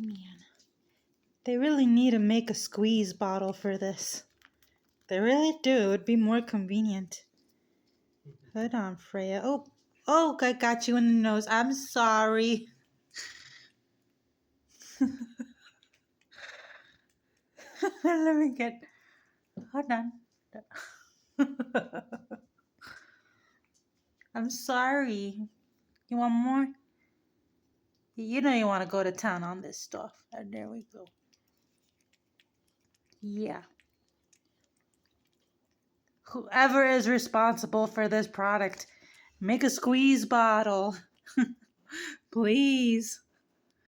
Man, they really need to make a squeeze bottle for this. They really do. It would be more convenient. Hold on, Freya. Oh, I got you in the nose. I'm sorry. Let me get. Hold on. I'm sorry. You want more? You know you want to go to town on this stuff. And there we go. Yeah. Whoever is responsible for this product, make a squeeze bottle. Please.